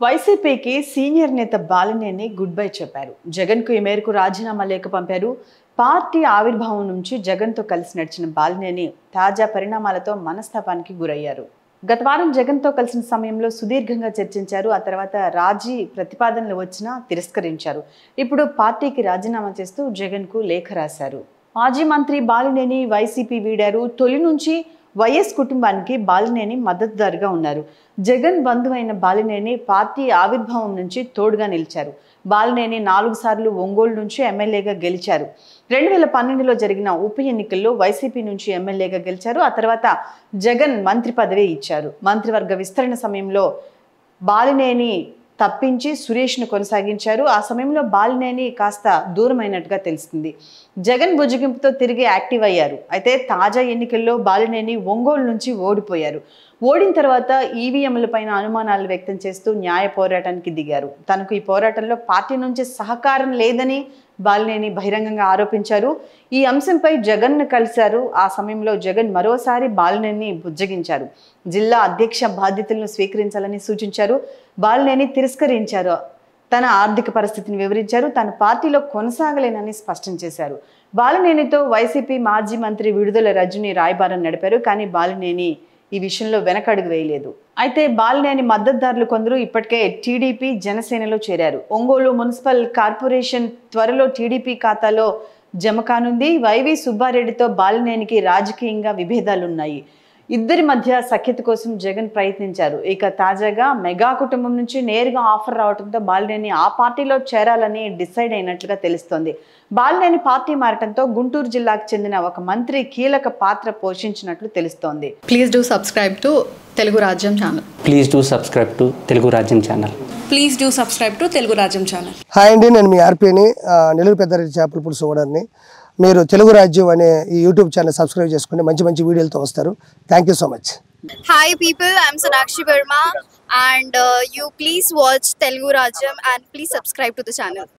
వైసీపీకి సీనియర్ నేత Balineni good bye చెప్పారు. జగన్కు ఈ మేరకు రాజీనామా లేఖ పంపారు. పార్టీ ఆవిర్భావం నుంచి జగన్తో కలిసి నడిచిన బాలినేని తాజా పరిణామాలతో మనస్తాపానికి గురయ్యారు. గత వారం జగన్తో కలిసిన సమయంలో సుదీర్ఘంగా చర్చించారు. ఆ తర్వాత రాజీ ప్రతిపాదనలు వచ్చినా తిరస్కరించారు. ఇప్పుడు పార్టీకి రాజీనామా చేస్తూ జగన్కు లేఖ రాశారు. మాజీ మంత్రి బాలినేని వైసీపీ వీడారు. తొలి నుంచి వైఎస్ కుటుంబానికి బాలినేని మద్దతుదారుగా ఉన్నారు. జగన్ బంధువైన బాలినేని పార్టీ ఆవిర్భావం నుంచి తోడుగా నిలిచారు. బాలినేని 4 సార్లు ఒంగోలు నుంచి ఎమ్మెల్యేగా గెలిచారు. 2012లో జరిగిన ఉప ఎన్నికల్లో వైసీపీ నుంచి ఎమ్మెల్యేగా గెలిచారు. ఆ తర్వాత జగన్ మంత్రి పదవి ఇచ్చారు. మంత్రివర్గ విస్తరణ సమయంలో బాలినేని తప్పించి సురేష్ను కొనసాగించారు. ఆ సమయంలో బాలినేని కాస్త దూరమైనట్టుగా తెలుస్తుంది. జగన్ బుజ్జగింపుతో తిరిగి యాక్టివ్ అయ్యారు. అయితే తాజా ఎన్నికల్లో బాలినేని ఒంగోలు నుంచి ఓడిపోయారు. ఓడిన తర్వాత ఈవీఎంలపైన అనుమానాలు వ్యక్తం చేస్తూ న్యాయ పోరాటానికి దిగారు. తనకు ఈ పోరాటంలో పార్టీ నుంచి సహకారం లేదని బాలినేని బహిరంగంగా ఆరోపించారు. ఈ అంశంపై జగన్ను కలిశారు. ఆ సమయంలో జగన్ మరోసారి బాలినేని బుజ్జగించారు. జిల్లా అధ్యక్ష బాధ్యతలను స్వీకరించాలని సూచించారు. బాలినేని తిరస్కరించారు. తన ఆర్థిక పరిస్థితిని వివరించారు. తన పార్టీలో కొనసాగలేనని స్పష్టం చేశారు. బాలినేనితో వైసీపీ మాజీ మంత్రి విడుదల రజని రాయబారం నడిపారు. కానీ బాలినేని ఈ విషయంలో వెనకడుగు వేయలేదు. అయితే బాలినేని మద్దతుదారులు కొందరు ఇప్పటికే టీడీపీ జనసేనలో చేరారు. ఒంగోలు మున్సిపల్ కార్పొరేషన్ త్వరలో టీడీపీ ఖాతాలో జమ కానుంది. వైవి సుబ్బారెడ్డితో బాలినేనికి రాజకీయంగా విభేదాలున్నాయి. ఇద్దరి మధ్య సఖ్యత కోసం జగన్ ప్రయత్నించారు. ఇక తాజాగా మెగా కుటుంబం నుంచి నేరుగా ఆఫర్ రావడంతో బాలినేని ఆ పార్టీలో చేరాలని డిసైడ్ అయినట్లుగా తెలుస్తోంది. బాలినేని పార్టీ మారటంతో గుంటూరు జిల్లాకు చెందిన ఒక మంత్రి కీలక పాత్ర పోషించినట్లు తెలుస్తోంది. Please do subscribe to Telugu Rajyam channel. Please do subscribe to Telugu Rajyam channel. Please do subscribe to Telugu Rajyam channel. Hi అండి, నేను మీ ఆర్పీని, నెల్లూరు పెద్దారెడ్డి చేపల పులుసు ఓనర్ని. మీరు తెలుగు రాజ్యం అనే ఈ యూట్యూబ్ ఛానల్ సబ్స్క్రైబ్ చేసుకుని మంచి మంచి వీడియోలతో వస్తారు. Thank you so much. Hi people, I'm Sonakshi Verma and you please watch Telugu Rajyam and please subscribe to the channel.